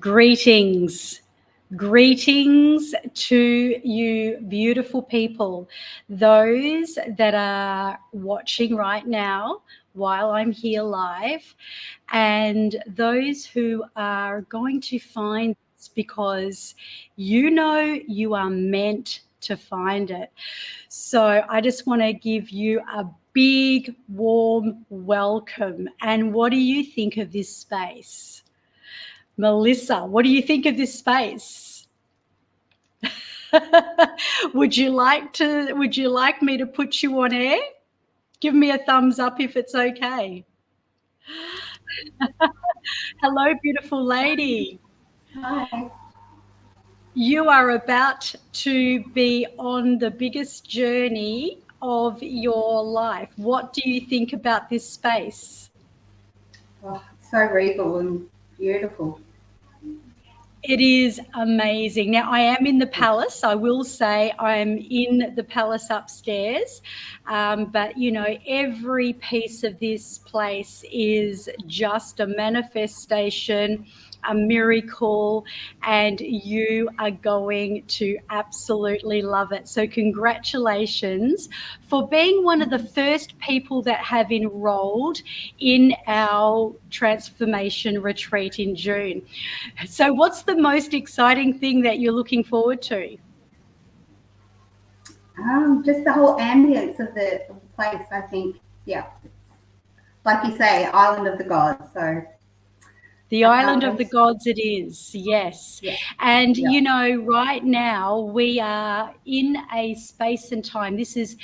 Greetings. Greetings to you, beautiful people. Those that are watching right now while I'm here live, and those who are going to find this because you know you are meant to find it. So I just want to give you a big, warm welcome. And what do you think of this space? Melissa, what do you think of this space? Would you like me to put you on air? Give me a thumbs up if it's okay. Hello, beautiful lady. Hi. You are about to be on the biggest journey of your life. What do you think about this space? Oh, it's so regal and beautiful. It is amazing. Now, I am in the palace. I will say I'm in the palace upstairs. But, you know, every piece of this place is just a manifestation, a miracle, and you are going to absolutely love it. So congratulations for being one of the first people that have enrolled in our transformation retreat in June. So what's the most exciting thing that you're looking forward to? Just the whole ambience of the place, I think. Yeah, like you say, island of the gods. So The I island can't of the wait. gods it is, yes. Yeah, And, yeah. you know, right now we are in a space and time. This is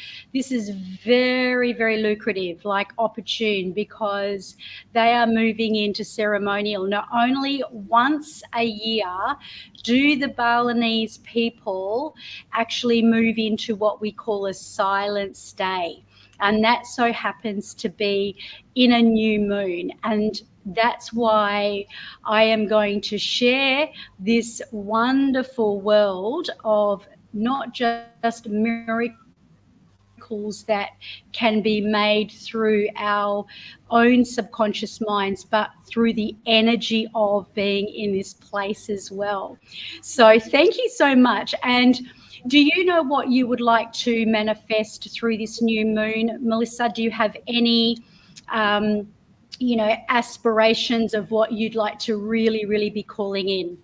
very, very lucrative, like opportune, because they are moving into ceremonial. Not only once a year do the Balinese people actually move into what we call a silence day. And that so happens to be in a new moon. And that's why I am going to share this wonderful world of not just miracles that can be made through our own subconscious minds, but through the energy of being in this place as well. So thank you so much. And do you know what you would like to manifest through this new moon, Melissa? Do you have any aspirations of what you'd like to really, really be calling in?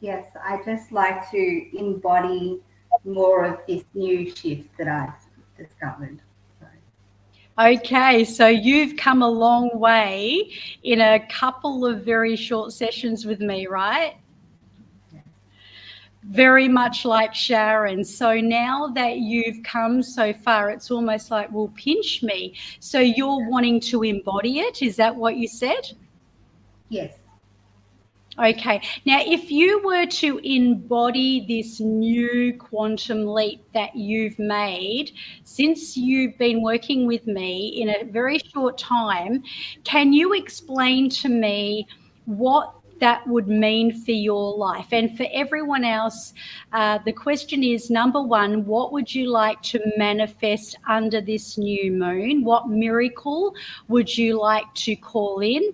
Yes, I just like to embody more of this new shift that I've discovered. So, Okay, so you've come a long way in a couple of very short sessions with me, right? yeah. Very much like Sharon. So now that you've come so far, it's almost like, well, pinch me. So you're wanting to embody it. Is that what you said? Yes. Okay. Now, if you were to embody this new quantum leap that you've made since you've been working with me in a very short time, can you explain to me what that would mean for your life? And for everyone else, the question is, number one, what would you like to manifest under this new moon? What miracle would you like to call in?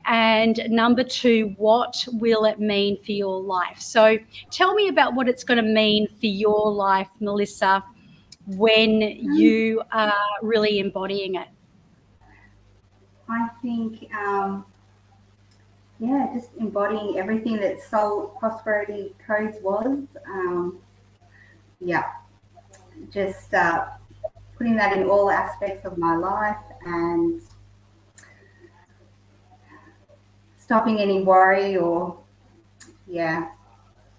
And number two, what will it mean for your life? So tell me about what it's going to mean for your life, Melissa, when you are really embodying it. I think, yeah, just embodying everything that Soul Prosperity Codes was. Yeah, just putting that in all aspects of my life and stopping any worry or, yeah,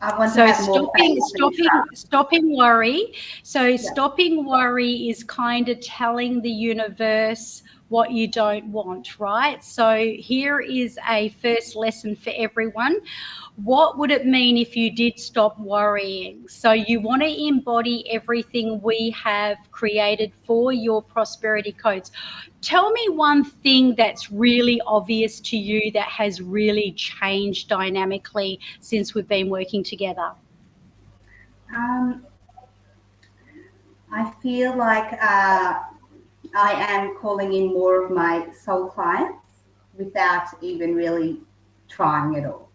I want to So have more faith and trust. stopping worry. So Yeah. stopping worry is kind of telling the universe what you don't want, right? So here is a first lesson for everyone. What would it mean if you did stop worrying? So you want to embody everything we have created for your prosperity codes. Tell me one thing that's really obvious to you that has really changed dynamically since we've been working together. Um, I feel like I am calling in more of my soul clients without even really trying it all.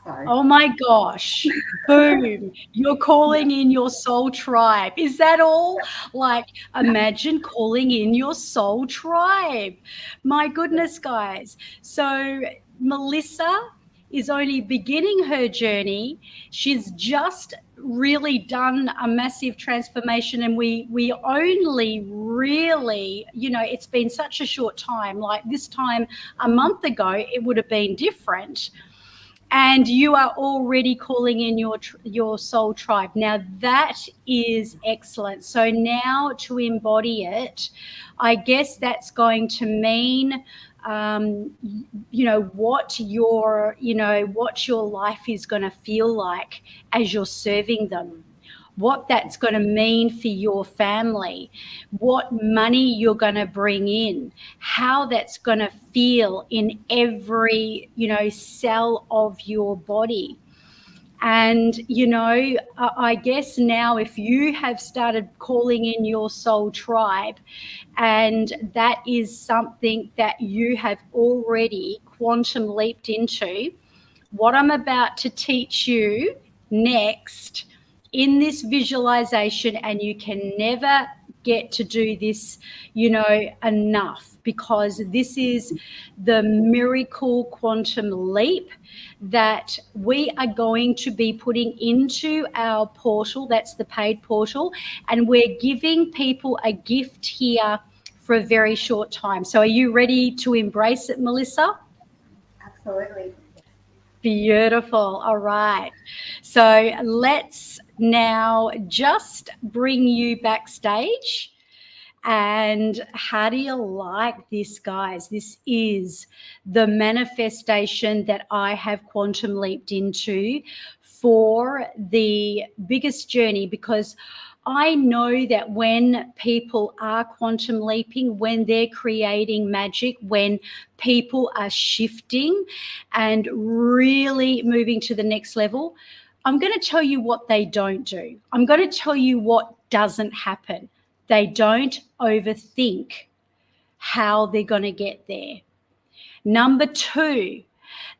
So Oh my gosh. Boom. You're calling in your soul tribe. Is that all? Like, imagine calling in your soul tribe. My goodness, guys. So, Melissa is only beginning her journey. She's just really done a massive transformation, and we only really, it's been such a short time. Like this time a month ago, it would have been different, and you are already calling in your soul tribe. Now that is excellent. So now to embody it, I guess that's going to mean what your life is going to feel like as you're serving them, what that's going to mean for your family, what money you're going to bring in, how that's going to feel in every, cell of your body. And, I guess now if you have started calling in your soul tribe, and that is something that you have already quantum leaped into, what I'm about to teach you next in this visualization, and you can never get to do this, enough, because this is the miracle quantum leap that we are going to be putting into our portal. That's the paid portal. And we're giving people a gift here for a very short time. So are you ready to embrace it, Melissa? absolutely. Beautiful. All right. So let's now just bring you backstage. And how do you like this, guys? This is the manifestation that I have quantum leaped into for the biggest journey, because I know that when people are quantum leaping, when they're creating magic, when people are shifting and really moving to the next level, I'm going to tell you what they don't do. I'm going to tell you what doesn't happen. They don't overthink how they're going to get there. Number two,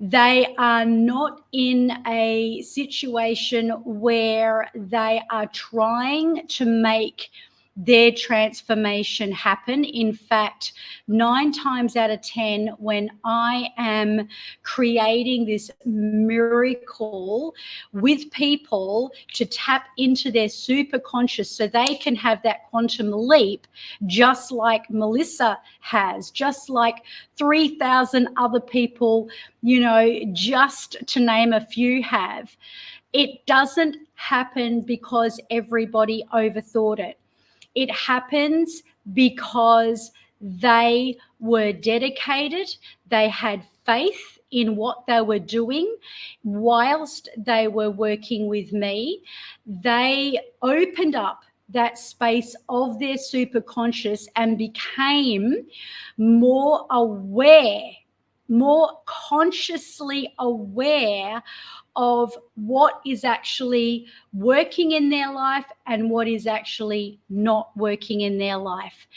they are not in a situation where they are trying to make their transformation happen. In fact, 9 times out of 10, when I am creating this miracle with people to tap into their super conscious so they can have that quantum leap, just like Melissa has, just like 3,000 other people, just to name a few, have. It doesn't happen because everybody overthought it. It happens because they were dedicated, they had faith in what they were doing whilst they were working with me. They opened up that space of their superconscious and became more aware, more consciously aware of what is actually working in their life and what is actually not working in their life.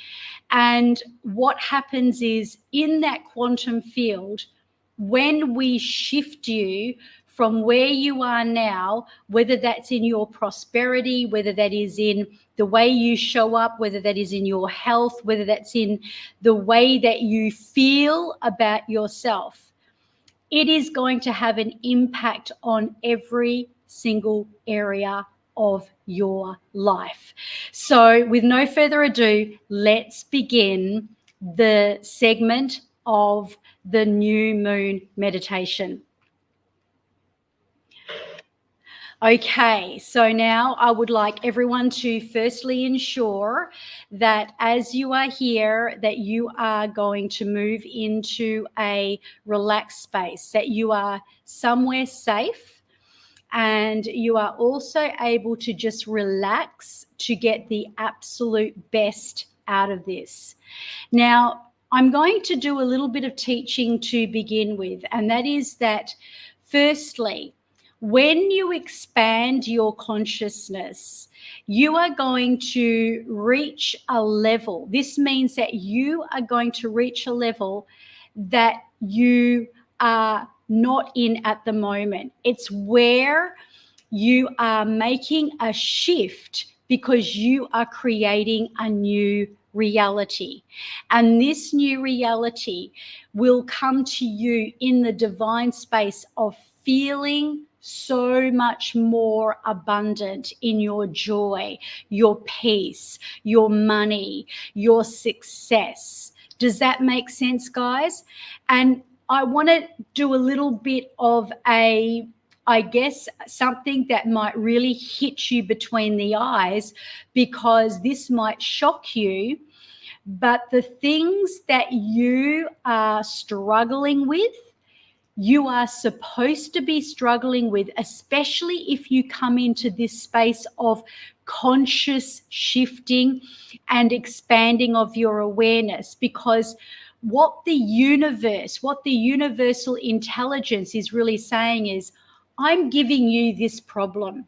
And what happens is, in that quantum field, when we shift you from where you are now, whether that's in your prosperity, whether that is in the way you show up, whether that is in your health, whether that's in the way that you feel about yourself, it is going to have an impact on every single area of your life. So with no further ado, let's begin the segment of the new moon meditation. Okay, so now I would like everyone to firstly ensure that as you are here, that you are going to move into a relaxed space, that you are somewhere safe, and you are also able to just relax to get the absolute best out of this. Now, I'm going to do a little bit of teaching to begin with, and that is that firstly, when you expand your consciousness, you are going to reach a level. This means that you are going to reach a level that you are not in at the moment. It's where you are making a shift because you are creating a new reality. And this new reality will come to you in the divine space of feeling so much more abundant in your joy, your peace, your money, your success. Does that make sense, guys? And I want to do a little bit of I guess something that might really hit you between the eyes, because this might shock you. But the things that you are struggling with, you are supposed to be struggling with, especially if you come into this space of conscious shifting and expanding of your awareness. Because what the universe, what the universal intelligence is really saying is, I'm giving you this problem.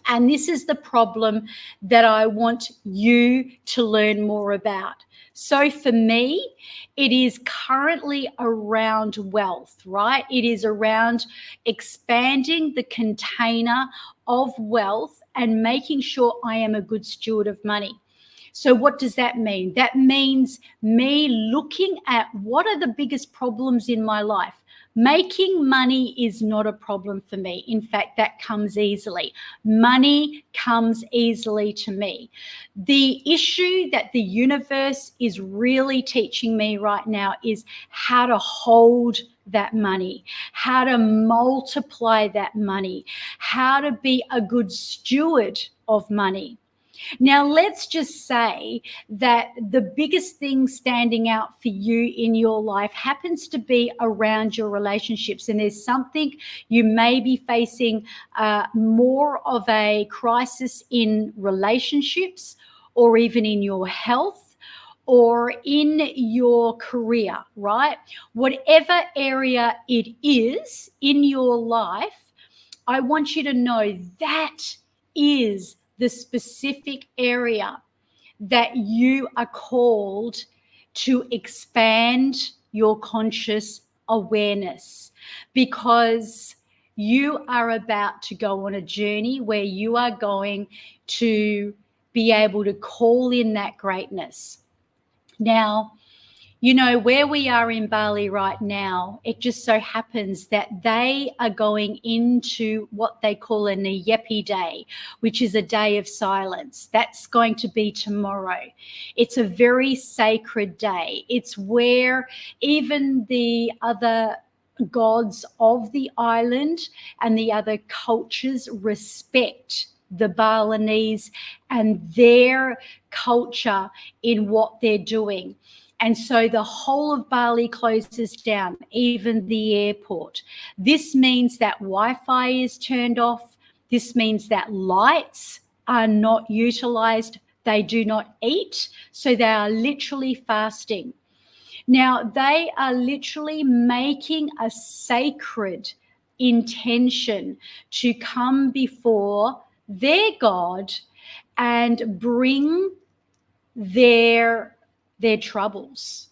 And this is the problem that I want you to learn more about. So for me, it is currently around wealth, right? It is around expanding the container of wealth and making sure I am a good steward of money. So what does that mean? That means me looking at what are the biggest problems in my life. Making money is not a problem for me. In fact, that comes easily. Money comes easily to me. The issue that the universe is really teaching me right now is how to hold that money, how to multiply that money, how to be a good steward of money. Now, let's just say that the biggest thing standing out for you in your life happens to be around your relationships, and there's something you may be facing more of a crisis in relationships, or even in your health, or in your career, right? Whatever area it is in your life, I want you to know that is the specific area that you are called to expand your conscious awareness, because you are about to go on a journey where you are going to be able to call in that greatness. Now, you know, where we are in Bali right now, it just so happens that they are going into what they call a Nyepi Day, which is a day of silence. That's going to be tomorrow. It's a very sacred day. It's where even the other gods of the island and the other cultures respect the Balinese and their culture in what they're doing. And so the whole of Bali closes down, even the airport. This means that Wi-Fi is turned off. This means that lights are not utilized. They do not eat. So they are literally fasting. Now, they are literally making a sacred intention to come before their God and bring their troubles,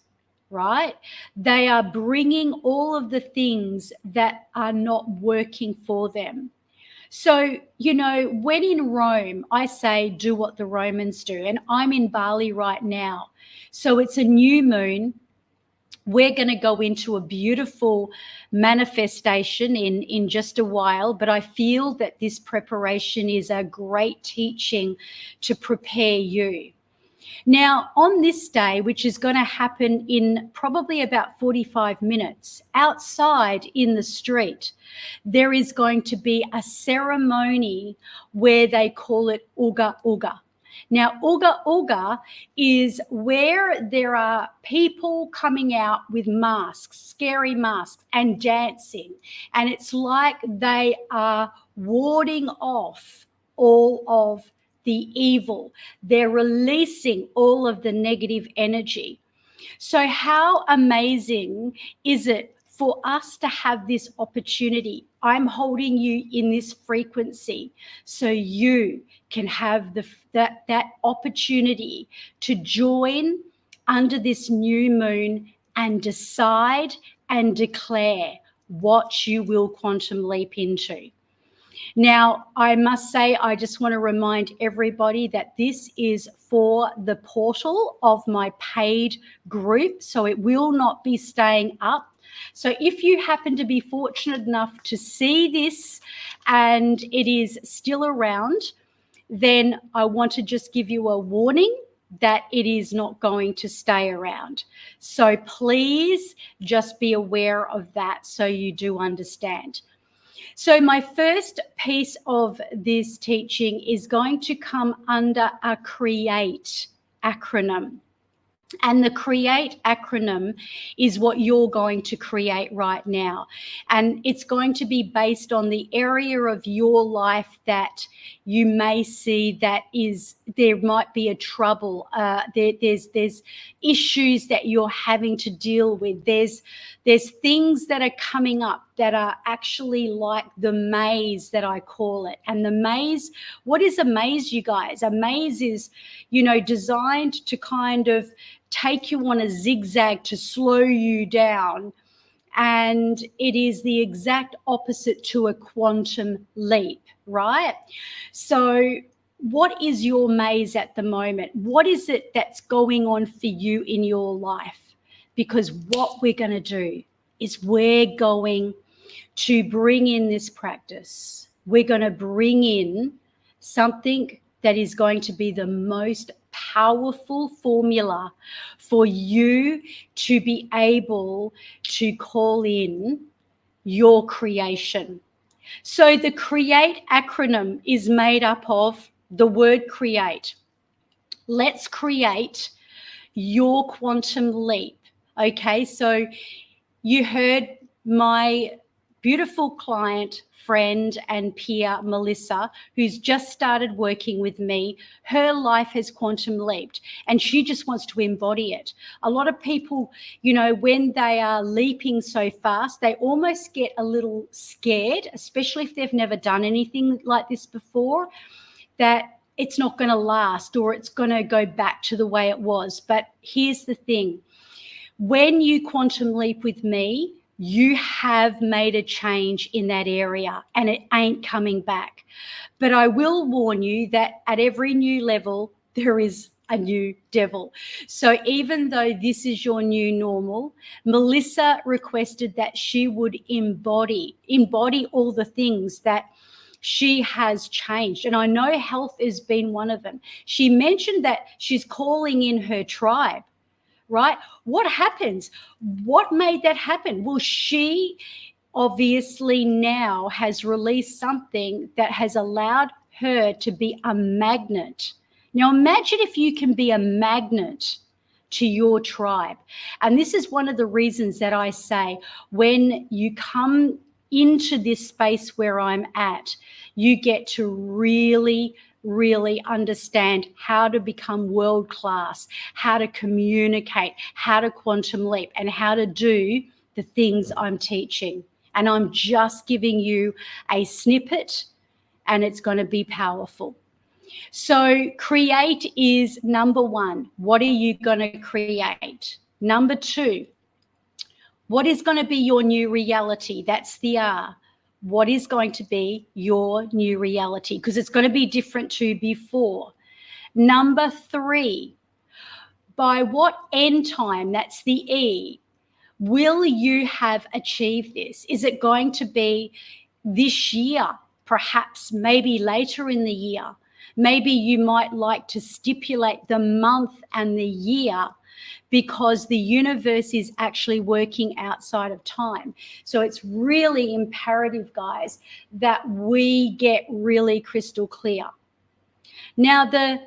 right? They are bringing all of the things that are not working for them. So, you know, when in Rome, I say do what the Romans do. And I'm in Bali right now. So it's a new moon. We're going to go into a beautiful manifestation in just a while, but I feel that this preparation is a great teaching to prepare you. Now, on this day, which is going to happen in probably about 45 minutes, outside in the street, there is going to be a ceremony where they call it Uga Uga. Now, Uga Uga is where there are people coming out with masks, scary masks, and dancing. And it's like they are warding off all of the evil. They're releasing all of the negative energy. So how amazing is it for us to have this opportunity? I'm holding you in this frequency so you can have that opportunity to join under this new moon and decide and declare what you will quantum leap into. Now, I must say, I just want to remind everybody that this is for the portal of my paid group, so it will not be staying up. So if you happen to be fortunate enough to see this and it is still around, then I want to just give you a warning that it is not going to stay around. So please just be aware of that so you do understand. So my first piece of this teaching is going to come under a CREATE acronym. And the CREATE acronym is what you're going to create right now. And it's going to be based on the area of your life that you may see that there might be a trouble. There's issues that you're having to deal with. There's things that are coming up that are actually like the maze that I call it. And the maze, what is a maze, you guys? A maze is, designed to kind of take you on a zigzag to slow you down. And it is the exact opposite to a quantum leap, right? So what is your maze at the moment? What is it that's going on for you in your life? Because what we're going to do is we're going to bring in this practice. We're going to bring in something that is going to be the most powerful formula for you to be able to call in your creation. So the CREATE acronym is made up of the word create. Let's create your quantum leap. Okay, so you heard my beautiful client, friend and peer, Melissa, who's just started working with me. Her life has quantum leaped and she just wants to embody it. A lot of people, when they are leaping so fast, they almost get a little scared, especially if they've never done anything like this before, that it's not going to last or it's going to go back to the way it was. But here's the thing. When you quantum leap with me, you have made a change in that area and it ain't coming back. But I will warn you that at every new level, there is a new devil. So even though this is your new normal, Melissa requested that she would embody all the things that she has changed. And I know health has been one of them. She mentioned that she's calling in her tribe. Right? What happens? What made that happen? Well, she obviously now has released something that has allowed her to be a magnet. Now, imagine if you can be a magnet to your tribe. And this is one of the reasons that I say when you come into this space where I'm at, you get to really understand how to become world class, how to communicate, how to quantum leap, and how to do the things I'm teaching. And I'm just giving you a snippet and it's going to be powerful. So create is number one. What are you going to create? Number two, what is going to be your new reality? That's the R. What is going to be your new reality? Because it's going to be different to before. Number three, by what end time? That's the E. Will you have achieved this? Is it going to be this year? Perhaps maybe later in the year. Maybe you might like to stipulate the month and the year because the universe is actually working outside of time. So it's really imperative, guys, that we get really crystal clear. Now, the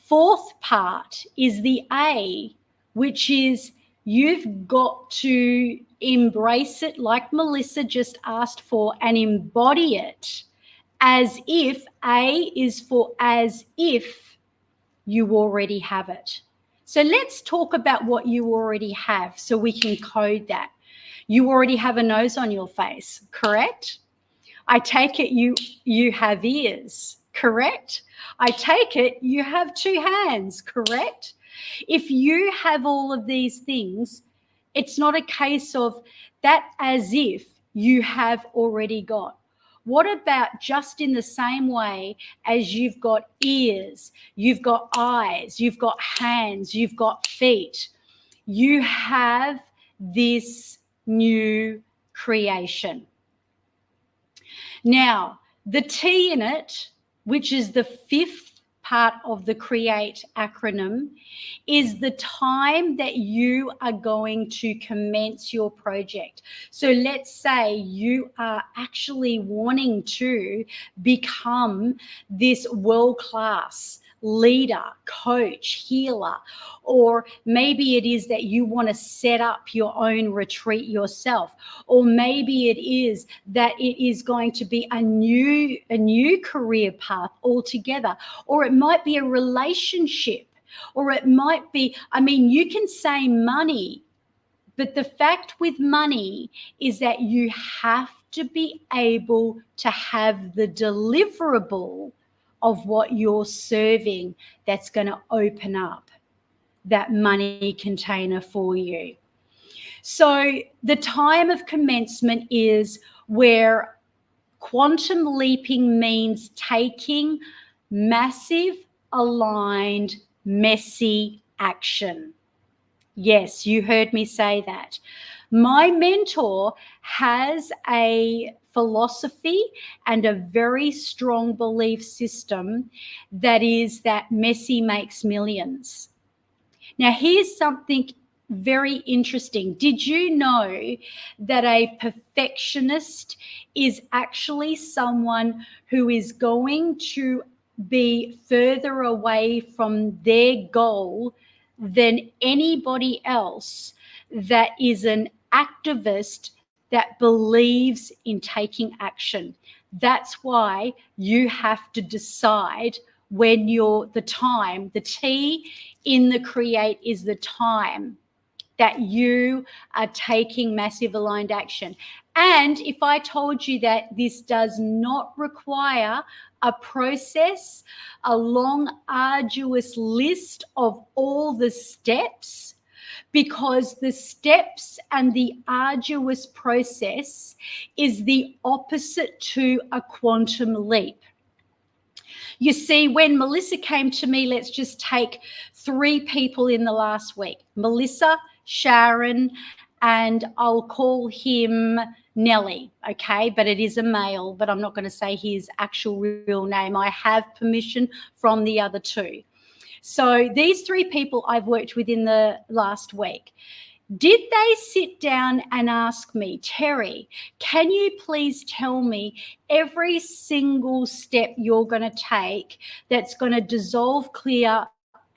fourth part is the A, which is you've got to embrace it like Melissa just asked for and embody it as if, A is for as if you already have it. So let's talk about what you already have so we can code that. You already have a nose on your face, correct? I take it you have ears, correct? I take it you have two hands, correct? If you have all of these things, It's not a case of that as if you have already got. What about just in the same way as you've got ears, you've got eyes, you've got hands, you've got feet? You have this new creation. Now, the T in it, which is the fifth part of the CREATE acronym, is the time that you are going to commence your project. So let's say you are actually wanting to become this world-class leader, coach, healer, or maybe it is that you want to set up your own retreat yourself, or maybe it is that it is going to be a new career path altogether, or it might be a relationship, or it might be, I mean, you can say money, but the fact with money is that you have to be able to have the deliverable of what you're serving that's going to open up that money container for you. So the time of commencement is where quantum leaping means taking massive, aligned, messy action. Yes, you heard me say that. My mentor has a philosophy and a very strong belief system that is that messy makes millions. Now, here's something very interesting. Did you know that a perfectionist is actually someone who is going to be further away from their goal than anybody else that is an activist that believes in taking action? That's why you have to decide when you're the time. The T in the CREATE is the time that you are taking massive aligned action. And if I told you that this does not require a process, a long, arduous list of all the steps, because the steps and the arduous process is the opposite to a quantum leap. You see, when Melissa came to me, let's just take 3 people in the last week: Melissa, Sharon, and I'll call him Nelly, okay? But it is a male, but I'm not going to say his actual real name. I have permission from the other 2. So these 3 people I've worked with in the last week. Did they sit down and ask me, Terry, can you please tell me every single step you're going to take that's going to dissolve, clear,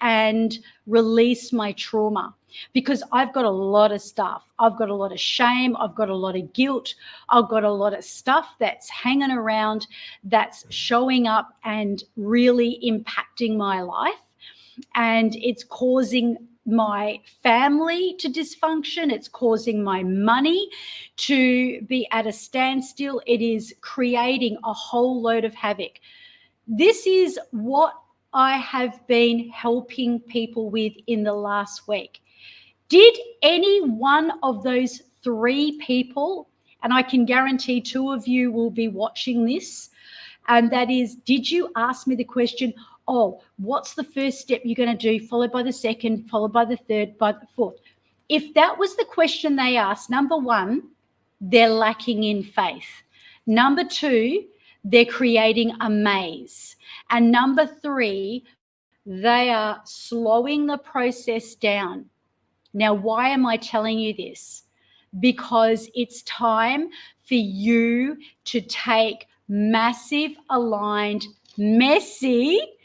and release my trauma? Because I've got a lot of stuff. I've got a lot of shame. I've got a lot of guilt. I've got a lot of stuff that's hanging around, that's showing up and really impacting my life. And it's causing my family to dysfunction. It's causing my money to be at a standstill. It is creating a whole load of havoc. This is what I have been helping people with in the last week. Did any one of those 3 people, and I can guarantee 2 of you will be watching this, and that is, did you ask me the question, oh, what's the first step you're going to do, followed by the second, followed by the third, by the fourth? If that was the question they asked, number 1, they're lacking in faith. Number 2, they're creating a maze. And number 3, they are slowing the process down. Now, why am I telling you this? Because it's time for you to take massive, aligned, messy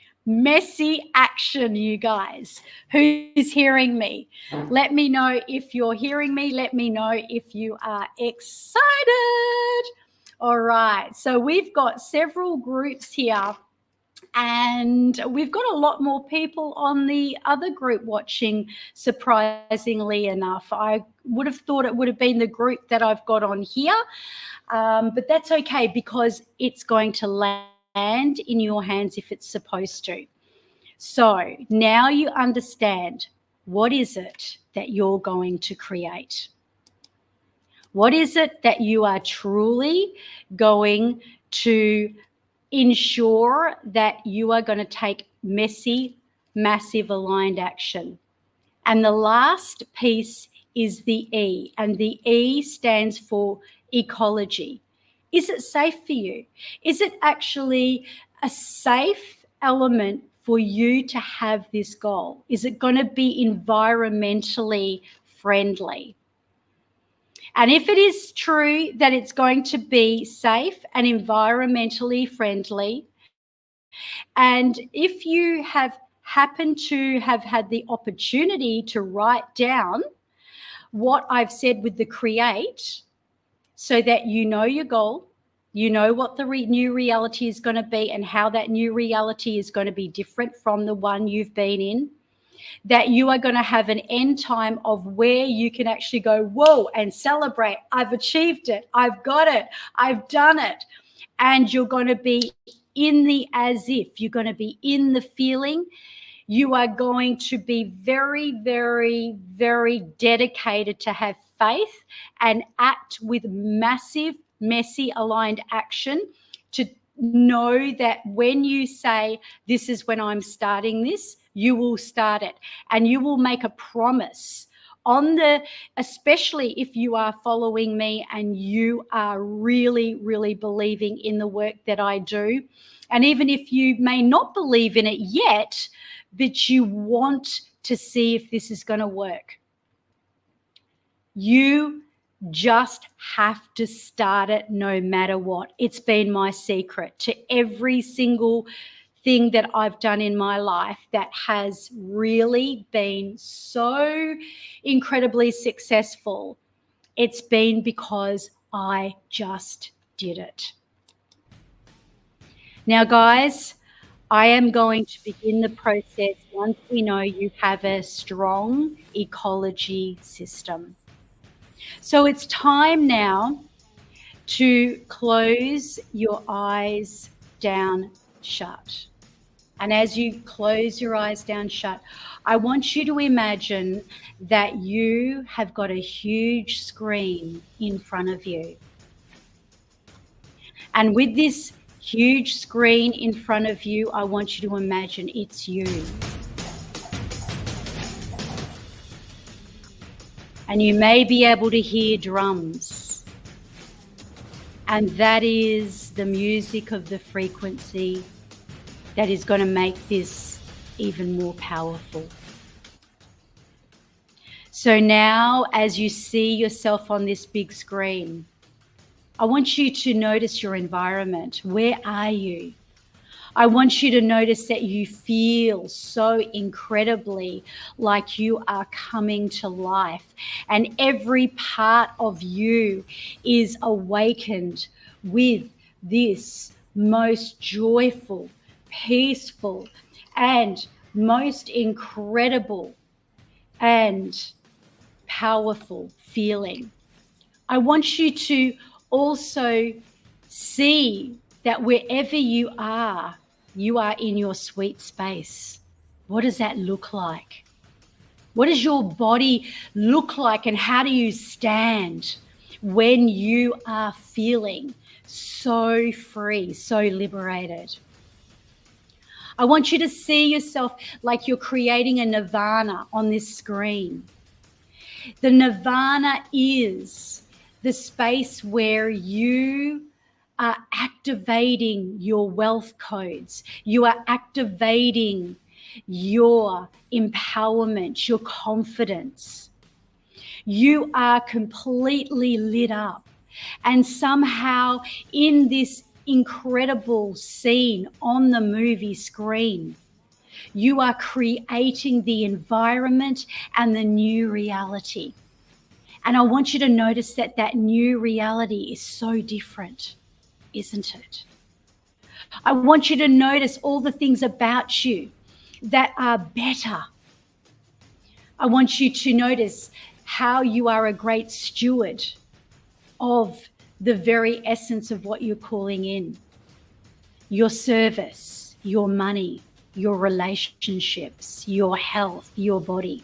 action, you guys. Who's hearing me? Let me know if you're hearing me. Let me know if you are excited. All right. So we've got several groups here, and we've got a lot more people on the other group watching, surprisingly enough. I would have thought it would have been the group that I've got on here, but that's okay, because it's going to land in your hands if it's supposed to. So now you understand, what is it that you're going to create? What is it that you are truly going to ensure that you are going to take messy, massive aligned action? And the last piece is the E, and the E stands for ecology. Is it safe for you? Is it actually a safe element for you to have this goal? Is it going to be environmentally friendly? And if it is true that it's going to be safe and environmentally friendly, and if you have happened to have had the opportunity to write down what I've said with the create, so that you know your goal, you know what the new reality is going to be and how that new reality is going to be different from the one you've been in, that you are going to have an end time of where you can actually go, whoa, and celebrate. I've achieved it. I've got it. I've done it. And you're going to be in the as if. You're going to be in the feeling. You are going to be very, very, very dedicated to have faith and act with massive, messy, aligned action to know that when you say, this is when I'm starting this, you will start it, and you will make a promise on the, especially if you are following me and you are really, really believing in the work that I do. And even if you may not believe in it yet, but you want to see if this is going to work, you just have to start it no matter what. It's been my secret to every single thing that I've done in my life that has really been so incredibly successful. It's been because I just did it. Now, guys, I am going to begin the process once we know you have a strong ecology system. So it's time now to close your eyes down shut. And as you close your eyes down shut, I want you to imagine that you have got a huge screen in front of you. And with this huge screen in front of you, I want you to imagine it's you. And you may be able to hear drums. And that is the music of the frequency that is going to make this even more powerful. So now, as you see yourself on this big screen, I want you to notice your environment. Where are you? I want you to notice that you feel so incredibly like you are coming to life, and every part of you is awakened with this most joyful, peaceful, and most incredible and powerful feeling. I want you to also see that wherever you are in your sweet space. What does that look like? What does your body look like, and how do you stand when you are feeling so free, so liberated? I want you to see yourself like you're creating a nirvana on this screen. The nirvana is the space where you are activating your wealth codes. You are activating your empowerment, your confidence. You are completely lit up. And somehow in this incredible scene on the movie screen, you are creating the environment and the new reality. And I want you to notice that that new reality is so different, isn't it? I want you to notice all the things about you that are better. I want you to notice how you are a great steward of the very essence of what you're calling in. Your service, your money, your relationships, your health, your body.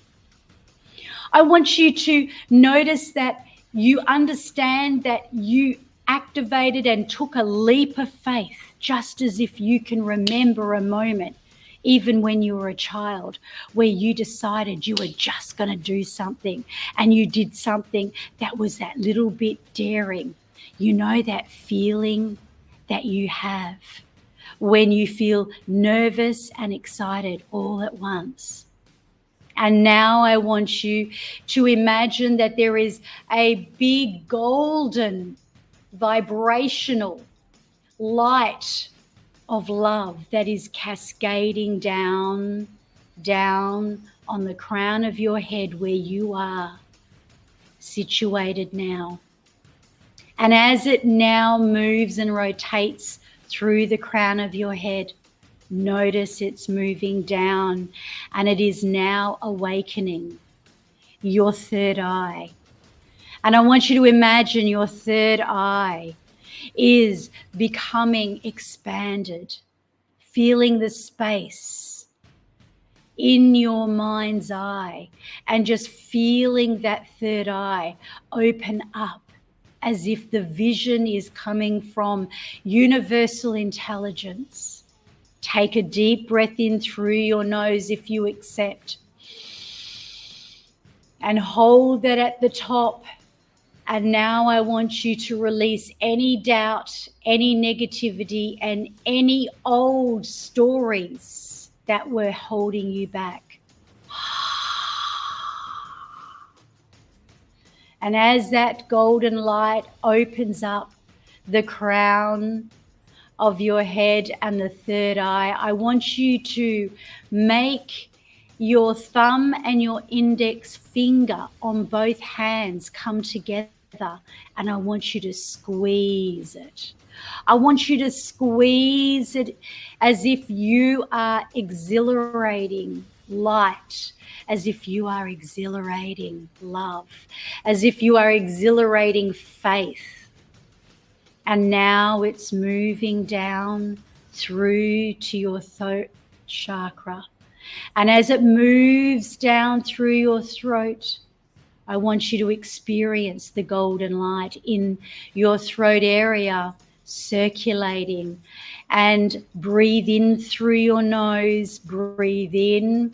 I want you to notice that you understand that you activated and took a leap of faith, just as if you can remember a moment, even when you were a child, where you decided you were just going to do something and you did something that was that little bit daring. You know that feeling that you have when you feel nervous and excited all at once. And now I want you to imagine that there is a big golden vibrational light of love that is cascading down on the crown of your head where you are situated now. And as it now moves and rotates through the crown of your head, notice it's moving down, and it is now awakening your third eye. And I want you to imagine your third eye is becoming expanded, feeling the space in your mind's eye and just feeling that third eye open up as if the vision is coming from universal intelligence. Take a deep breath in through your nose if you accept, and hold that at the top. And now I want you to release any doubt, any negativity, and any old stories that were holding you back. And as that golden light opens up the crown of your head and the third eye, I want you to make your thumb and your index finger on both hands come together, and I want you to squeeze it. I want you to squeeze it as if you are exhilarating light, as if you are exhilarating love, as if you are exhilarating faith. And now it's moving down through to your throat chakra. And as it moves down through your throat, I want you to experience the golden light in your throat area circulating. And breathe in through your nose, breathe in.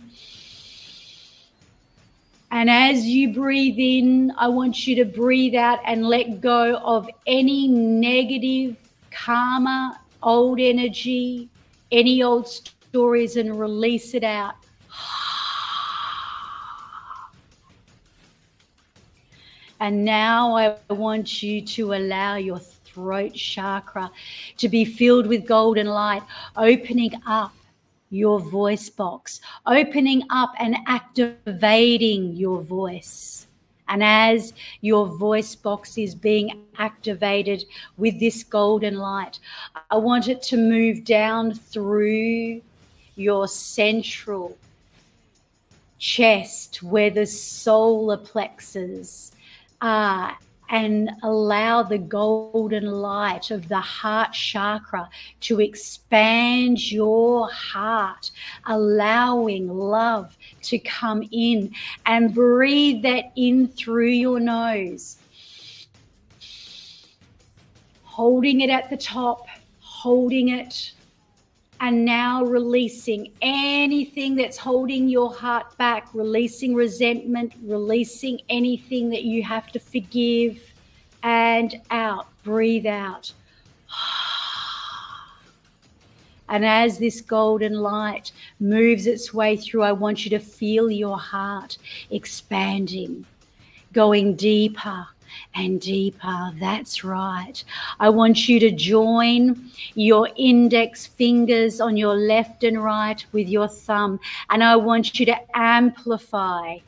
And as you breathe in, I want you to breathe out and let go of any negative karma, old energy, any old stories, and release it out. And now I want you to allow your throat chakra to be filled with golden light, opening up your voice box, opening up and activating your voice. And as your voice box is being activated with this golden light, I want it to move down through your central chest where the solar plexus are, and allow the golden light of the heart chakra to expand your heart, allowing love to come in, and breathe that in through your nose. Holding it at the top, holding it, and now releasing anything that's holding your heart back, releasing resentment, releasing anything that you have to forgive, and out, breathe out. And as this golden light moves its way through, I want you to feel your heart expanding, going deeper and deeper. That's right. I want you to join your index fingers on your left and right with your thumb, and I want you to amplify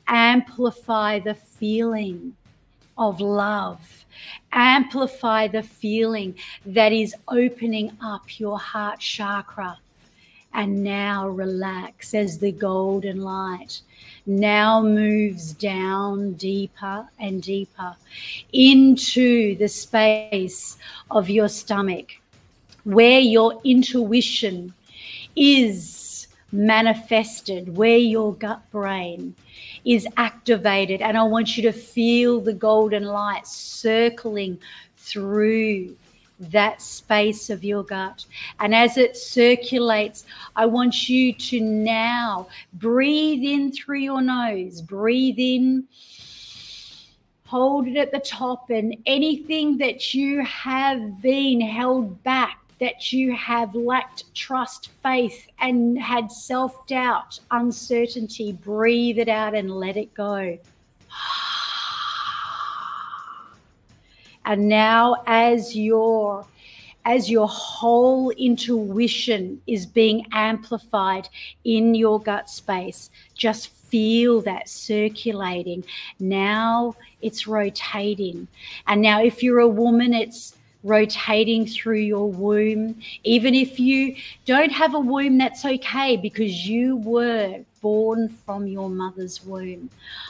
the feeling of love. Amplify the feeling that is opening up your heart chakra. And now relax as the golden light now moves down deeper and deeper into the space of your stomach, where your intuition is manifested, where your gut brain is activated. And I want you to feel the golden light circling through that space of your gut. And as it circulates, I want you to now breathe in through your nose. Breathe in, hold it at the top, and anything that you have been held back, that you have lacked trust, faith, and had self-doubt, uncertainty, breathe it out and let it go. And now as your whole intuition is being amplified in your gut space, just feel that circulating. Now it's rotating. And now if you're a woman, it's rotating through your womb. Even if you don't have a womb, that's okay, because you were born from your mother's womb.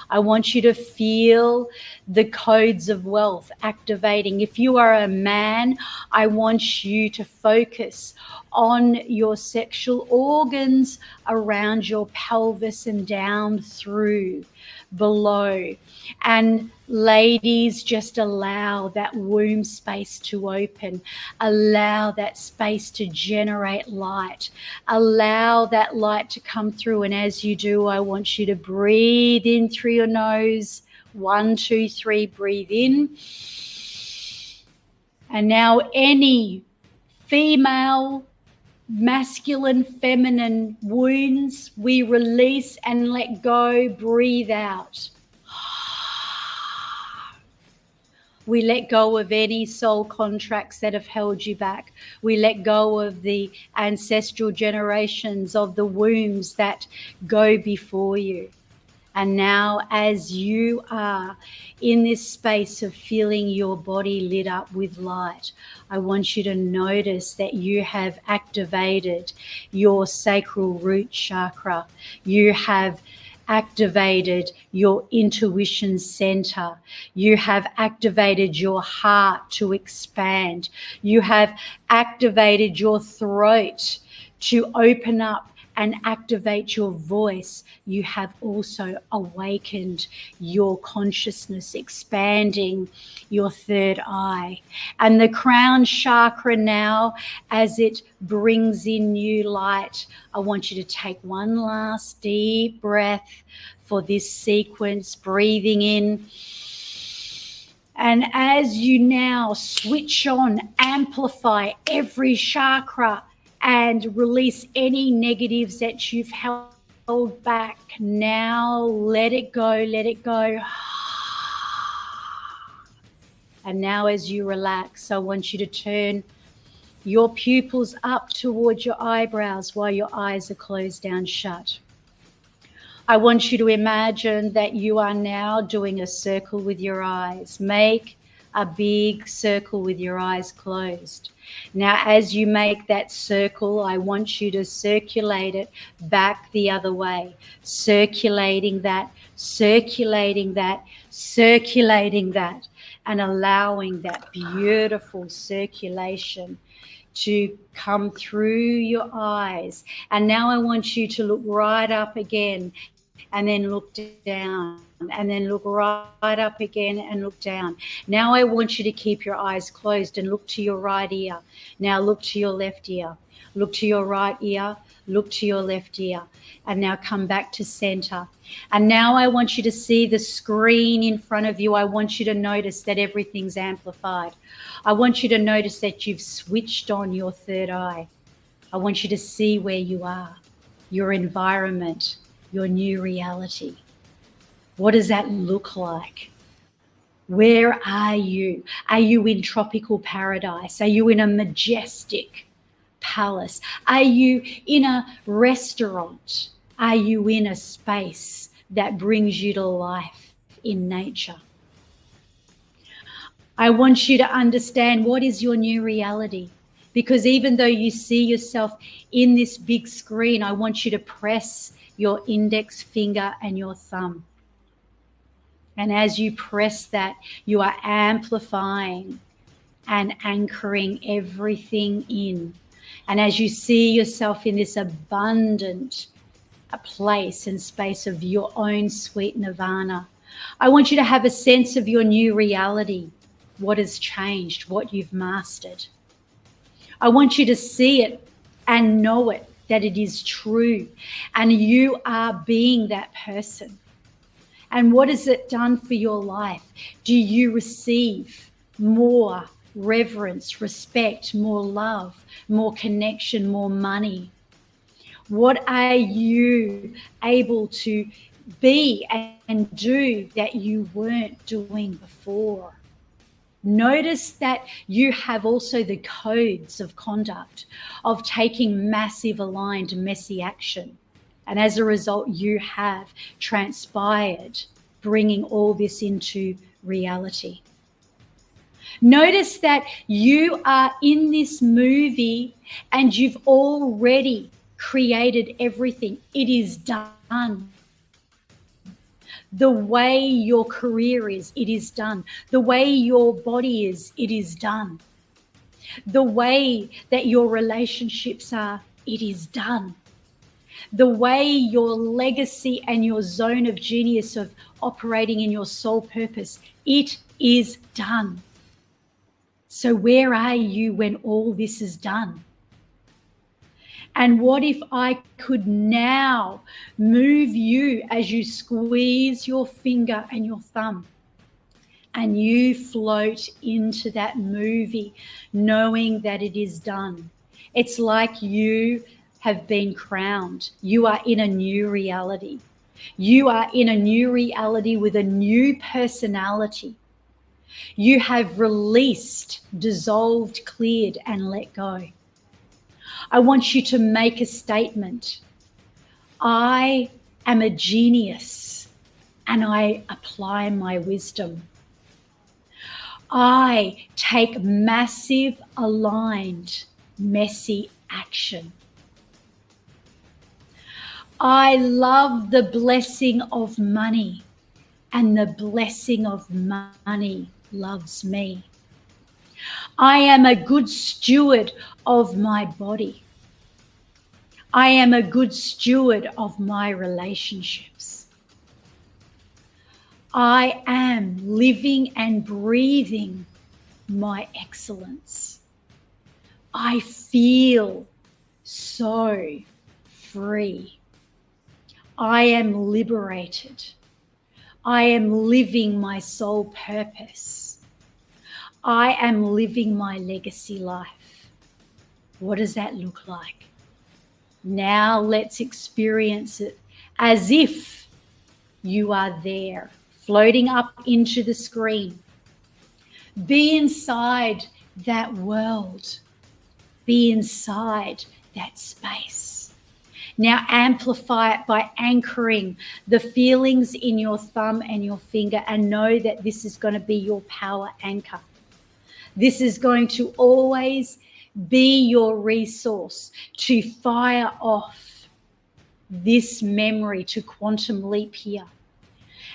I want you to feel the codes of wealth activating. If you are a man, I want you to focus on your sexual organs around your pelvis and down through below. And ladies, just allow that womb space to open. Allow that space to generate light. Allow that light to come through. And as you do, I want you to breathe in through your nose. 1, 2, 3, breathe in. And now any female, masculine, feminine wounds, we release and let go. Breathe out. We let go of any soul contracts that have held you back. We let go of the ancestral generations of the wombs that go before you. And now as you are in this space of feeling your body lit up with light, I want you to notice that you have activated your sacral root chakra. You have activated your intuition center. You have activated your heart to expand. You have activated your throat to open up and activate your voice. You have also awakened your consciousness, expanding your third eye. And the crown chakra now, as it brings in new light, I want you to take one last deep breath for this sequence, breathing in. And as you now switch on, amplify every chakra and release any negatives that you've held back. Now let it go, let it go. And now as you relax, I want you to turn your pupils up towards your eyebrows while your eyes are closed down shut. I want you to imagine that you are now doing a circle with your eyes. Make a big circle with your eyes closed. Now, as you make that circle, I want you to circulate it back the other way, circulating that, circulating that, circulating that, and allowing that beautiful circulation to come through your eyes. And now I want you to look right up again and then look down, and then look right up again and look down. Now I want you to keep your eyes closed and look to your right ear. Now look to your left ear. Look to your right ear. Look to your left ear. And now come back to center. And now I want you to see the screen in front of you. I want you to notice that everything's amplified. I want you to notice that you've switched on your third eye. I want you to see where you are, your environment, your new reality. What does that look like? Where are you? Are you in tropical paradise? Are you in a majestic palace? Are you in a restaurant? Are you in a space that brings you to life in nature? I want you to understand what is your new reality. Because even though you see yourself in this big screen, I want you to press your index finger and your thumb. And as you press that, you are amplifying and anchoring everything in. And as you see yourself in this abundant a place and space of your own sweet nirvana. I want you to have a sense of your new reality, what has changed, what you've mastered. I want you to see it and know it, that it is true, and you are being that person. And what has it done for your life? Do you receive more reverence, respect, more love, more connection, more money? What are you able to be and do that you weren't doing before? Notice that you have also the codes of conduct of taking massive, aligned, messy action. And as a result, you have transpired, bringing all this into reality. Notice that you are in this movie and you've already created everything. It is done. The way your career is, it is done. The way your body is, it is done. The way that your relationships are, it is done. The way your legacy and your zone of genius of operating in your soul purpose, it is done. So where are you when all this is done? And what if I could now move you as you squeeze your finger and your thumb and you float into that movie knowing that it is done? It's like you have been crowned. You are in a new reality. You are in a new reality with a new personality. You have released, dissolved, cleared, and let go. I want you to make a statement. I am a genius and I apply my wisdom. I take massive, aligned, messy action. I love the blessing of money, and the blessing of money loves me. I am a good steward of my body. I am a good steward of my relationships. I am living and breathing my excellence. I feel so free. I am liberated. I am living my soul purpose. I am living my legacy life. What does that look like? Now let's experience it as if you are there, floating up into the screen. Be inside that world. Be inside that space. Now amplify it by anchoring the feelings in your thumb and your finger, and know that this is going to be your power anchor. This is going to always be your resource to fire off this memory, to quantum leap here.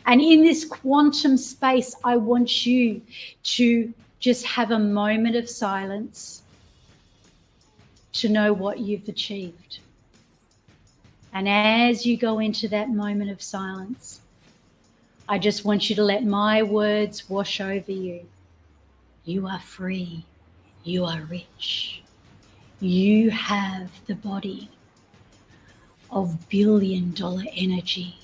And in this quantum space, I want you to just have a moment of silence to know what you've achieved. And as you go into that moment of silence, I just want you to let my words wash over you. You are free. You are rich. You have the body of billion-dollar energy.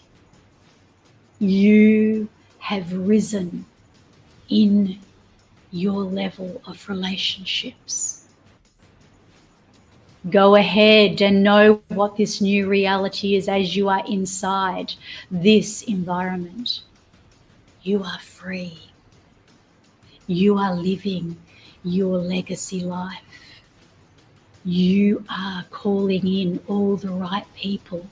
You have risen in your level of relationships. Go ahead and know what this new reality is as you are inside this environment. You are free. You are living your legacy life. You are calling in all the right people.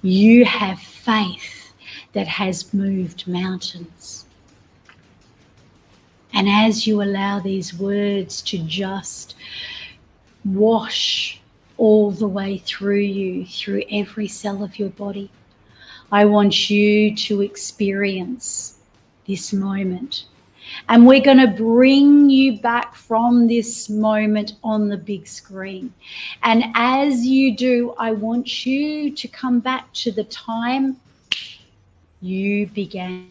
You have faith that has moved mountains. And as you allow these words to just wash all the way through you, through every cell of your body, I want you to experience this moment And we're going to bring you back from this moment on the big screen. And as you do, I want you to come back to the time you began.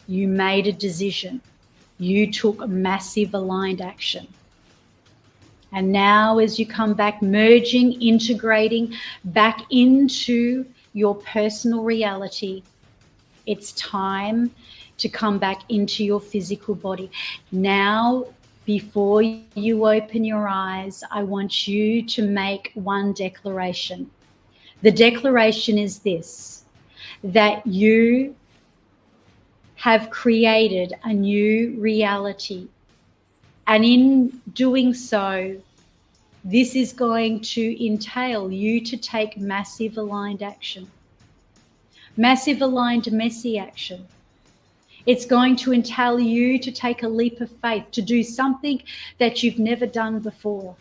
You made a decision. You took massive aligned action. And now as you come back, merging, integrating back into your personal reality, it's time to come back into your physical body. Now, before you open your eyes, I want you to make one declaration. The declaration is this, that you have created a new reality. And in doing so, this is going to entail you to take massive aligned action. Massive aligned messy action. It's going to entail you to take a leap of faith, to do something that you've never done before.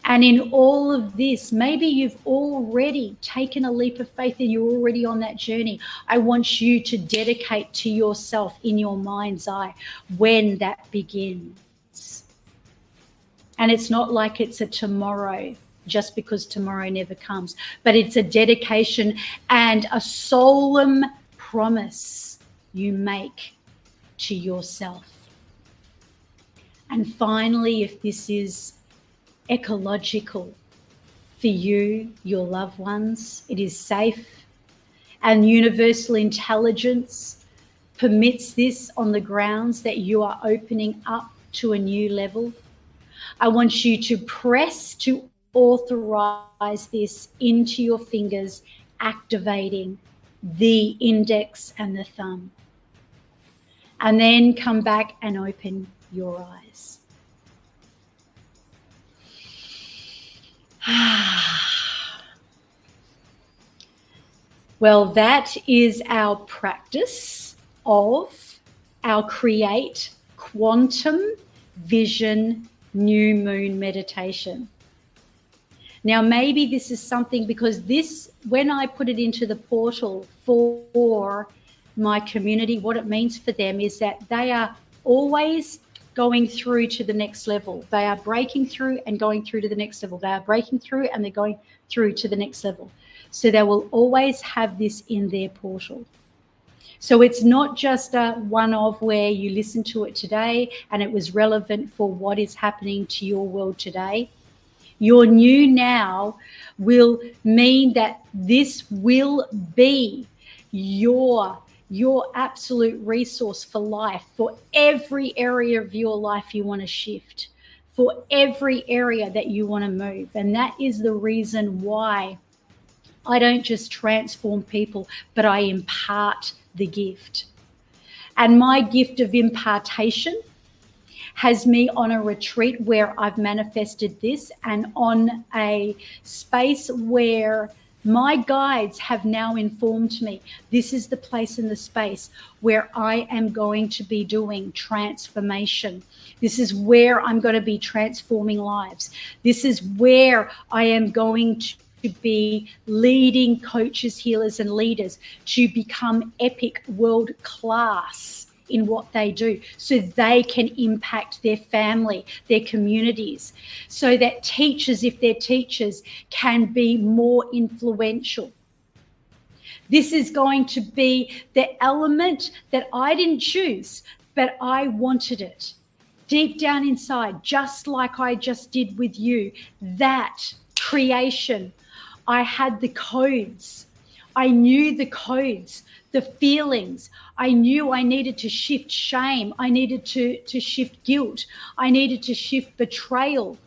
And in all of this, maybe you've already taken a leap of faith and you're already on that journey. I want you to dedicate to yourself in your mind's eye when that begins. And it's not like it's a tomorrow, just because tomorrow never comes, but it's a dedication and a solemn promise you make to yourself. And finally, if this is ecological for you, your loved ones, it is safe, and universal intelligence permits this on the grounds that you are opening up to a new level, I want you to press to authorize this into your fingers, activating the index and the thumb. And then come back and open your eyes. Well, that is our practice of our Create Quantum Vision New Moon meditation. Now, maybe this is something, because this, when I put it into the portal for my community, what it means for them is that they are always going through to the next level. They are breaking through and going through to the next level. They are breaking through and they're going through to the next level. So they will always have this in their portal. So it's not just a one-off where you listen to it today and it was relevant for what is happening to your world today. Your new now will mean that this will be your absolute resource for life, for every area of your life you want to shift, for every area that you want to move. And that is the reason why I don't just transform people, but I impart the gift. And my gift of impartation has me on a retreat where I've manifested this, and on a space where my guides have now informed me this is the place in the space where I am going to be doing transformation. This is where I'm going to be transforming lives. This is where I am going to be leading coaches, healers, and leaders to become epic world class in what they do, so they can impact their family, their communities, so that teachers, if they're teachers, can be more influential. This is going to be the element that I didn't choose, but I wanted it. Deep down inside, just like I just did with you, that creation, I had the codes. I knew the codes, the feelings. I knew I needed to shift shame. I needed to shift guilt. I needed to shift betrayal.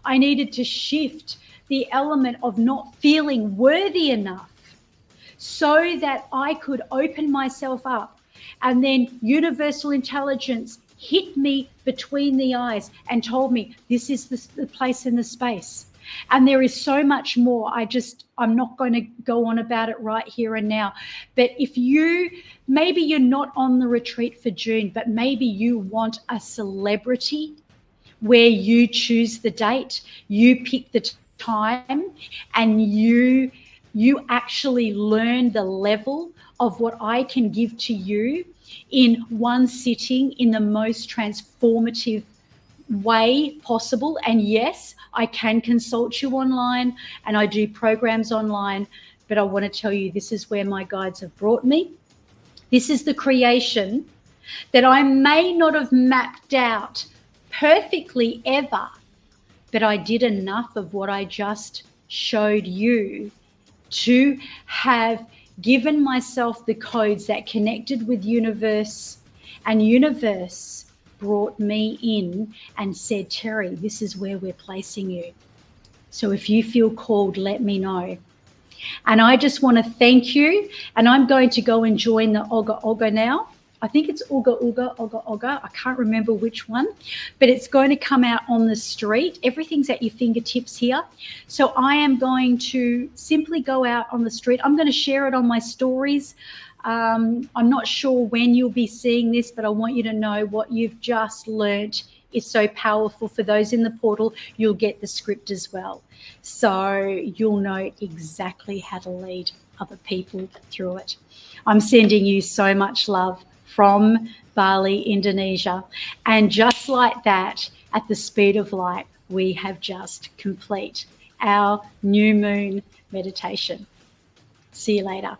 I needed to shift the element of not feeling worthy enough, so that I could open myself up. And then universal intelligence hit me between the eyes and told me, this is the place in the space. And there is so much more. I'm not going to go on about it right here and now. But if maybe you're not on the retreat for June, but maybe you want a celebrity where you choose the date, you pick the time, and you actually learn the level of what I can give to you in one sitting in the most transformative way possible. And yes, I can consult you online and I do programs online, but I want to tell you, this is where my guides have brought me. This is the creation that I may not have mapped out perfectly ever, but I did enough of what I just showed you to have given myself the codes that connected with universe, and universe brought me in and said, Terry, this is where we're placing you. So if you feel called, let me know. And I just want to thank you. And I'm going to go and join the Oga Oga now. I think it's Oga Oga, Oga Oga. I can't remember which one, but it's going to come out on the street. Everything's at your fingertips here. So I am going to simply go out on the street. I'm going to share it on my stories. I'm not sure when you'll be seeing this, but I want you to know what you've just learnt is so powerful. For those in the portal, you'll get the script as well. So you'll know exactly how to lead other people through it. I'm sending you so much love from Bali, Indonesia. And just like that, at the speed of light, we have just complete our new moon meditation. See you later.